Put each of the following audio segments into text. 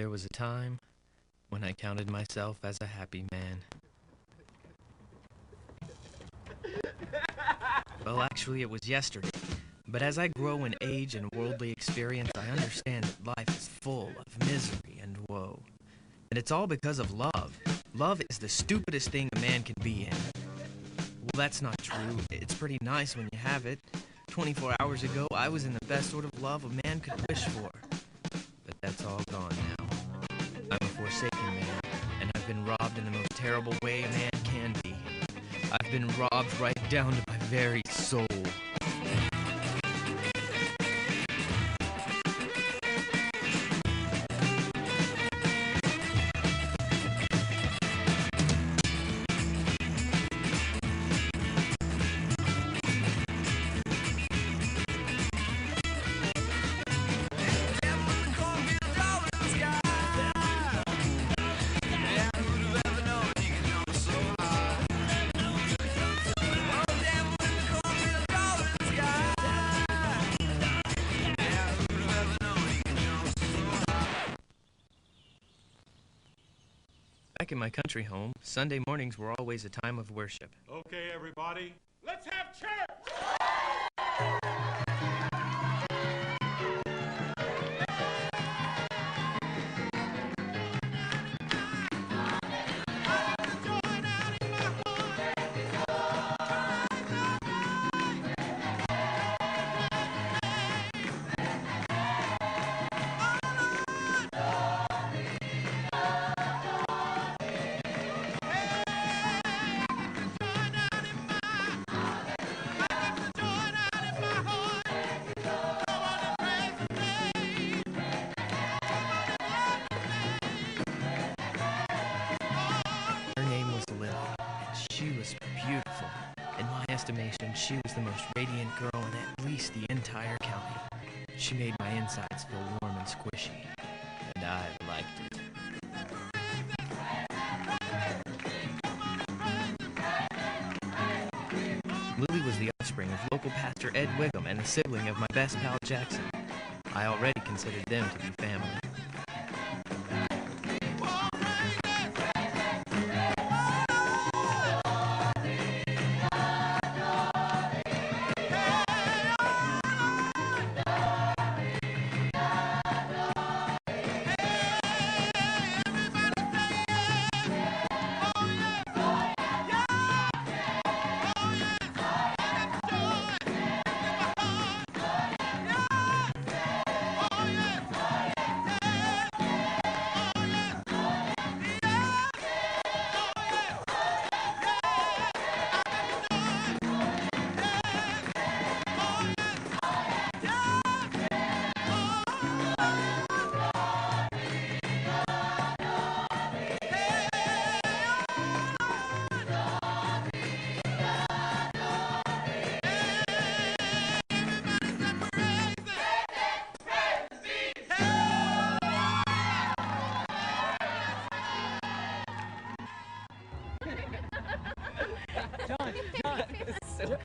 There was a time when I counted myself as a happy man. Well, actually, it was yesterday. But as I grow in age and worldly experience, I understand that life is full of misery and woe. And it's all because of love. Love is the stupidest thing a man can be in. Well, that's not true. It's pretty nice when you have it. 24 hours ago, I was in the best sort of love a man could wish for. But that's all gone now. I'm a forsaken man, and I've been robbed in the most terrible way a man can be. I've been robbed right down to my very soul. Back in my country home, Sunday mornings were always a time of worship. Okay, everybody, let's have church! Her name was Lily, and she was beautiful. In my estimation, she was the most radiant girl in at least the entire county. She made my insides feel warm and squishy, and I liked it. Lily was the offspring of local pastor Ed Wiggum and a sibling of my best pal Jackson. I already considered them to be family.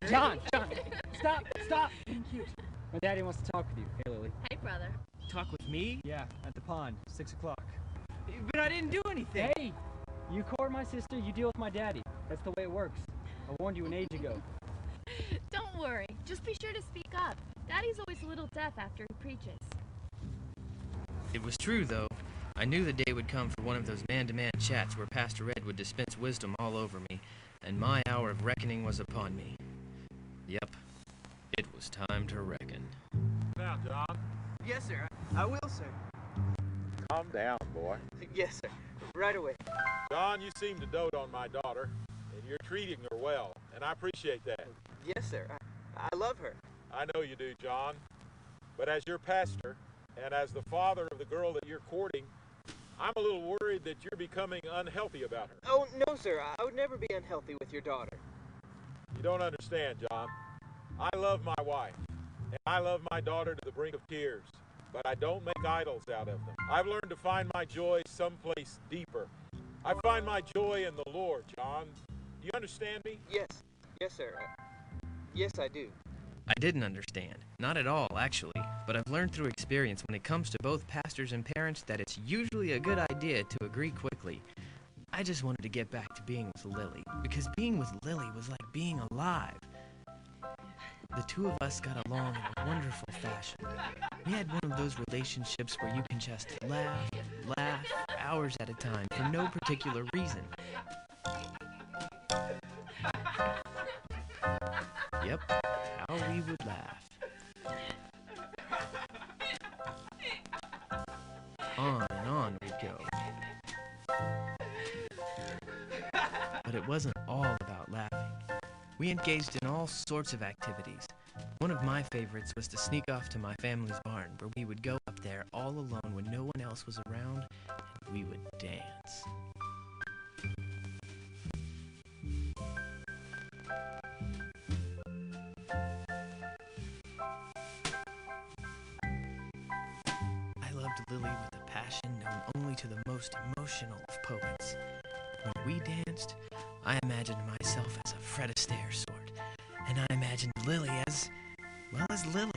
John, stop being cute. My daddy wants to talk with you. Hey, Lily. Hey, brother. Talk with me? Yeah, at the pond, 6 o'clock. But I didn't do anything. Hey, you court my sister, you deal with my daddy. That's the way it works. I warned you an age ago. Don't worry. Just be sure to speak up. Daddy's always a little deaf after he preaches. It was true, though. I knew the day would come for one of those man-to-man chats where Pastor Ed would dispense wisdom all over me, and my hour of reckoning was upon me. Yep, it was time to reckon. Now, John. Yes, sir. I will, sir. Calm down, boy. Yes, sir. Right away. John, you seem to dote on my daughter, and you're treating her well, and I appreciate that. Yes, sir. I love her. I know you do, John. But as your pastor, and as the father of the girl that you're courting, I'm a little worried that you're becoming unhealthy about her. Oh, no, sir. I would never be unhealthy with your daughter. You don't understand, John. I love my wife, and I love my daughter to the brink of tears, but I don't make idols out of them. I've learned to find my joy someplace deeper. I find my joy in the Lord, John. Do you understand me? Yes. Yes, sir. Yes, I do. I didn't understand. Not at all, actually. but I've learned through experience when it comes to both pastors and parents that it's usually a good idea to agree quickly. I just wanted to get back to being with Lily, because being with Lily was like being alive. The two of us got along in a wonderful fashion. We had one of those relationships where you can just laugh, hours at a time for no particular reason. Yep, how we would laugh. On and on we'd go. But it wasn't all about laughing. We engaged in all sorts of activities. One of my favorites was to sneak off to my family's barn, where we would go up there all alone when no one else was around, and we would dance. I loved Lily with a passion known only to the most emotional of poets. When we danced, I imagined myself as a Fred Astaire sort, and I imagined Lily as, well, as Lily.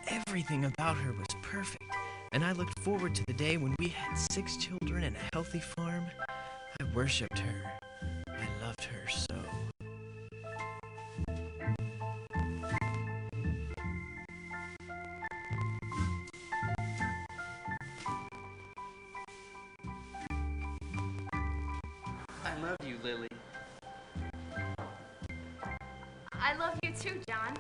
Everything about her was perfect, and I looked forward to the day when we had 6 children and a healthy farm. I worshipped her. I loved her so. I love you, Lily. I love you too, John.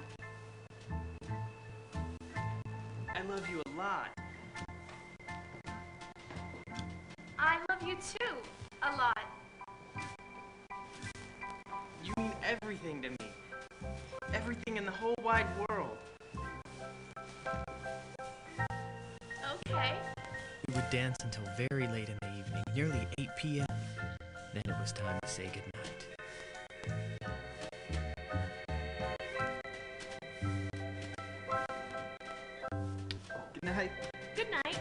I love you a lot. I love you too, a lot. You mean everything to me. Everything in the whole wide world. Okay. We would dance until very late in the evening, nearly 8 p.m. Then it was time to say goodnight. Good night. Good night.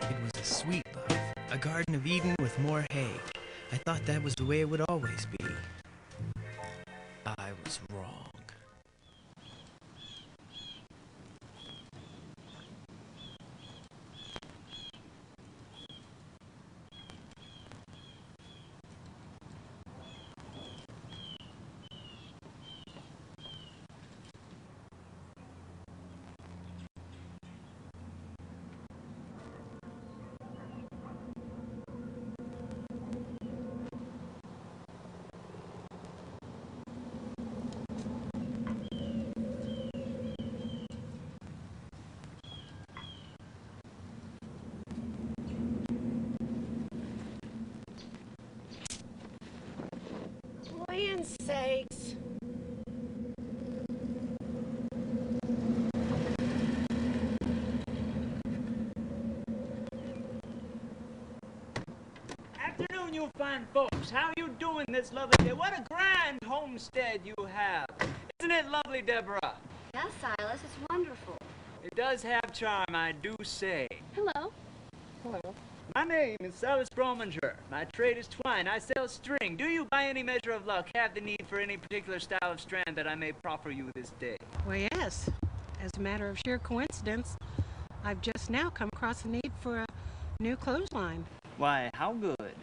It was a sweet love, a Garden of Eden with more hay. I thought that was the way it would always be. I was wrong. Land's sakes. Afternoon, you fine folks. How you doing this lovely day? What a grand homestead you have. Isn't it lovely, Deborah? Yes, Silas, it's wonderful. It does have charm, I do say. Hello. Hello. My name is Silas Brominger. My trade is twine. I sell string. Do you, by any measure of luck, have the need for any particular style of strand that I may proffer you this day? Well, yes. As a matter of sheer coincidence, I've just now come across the need for a new clothesline. Why, how good.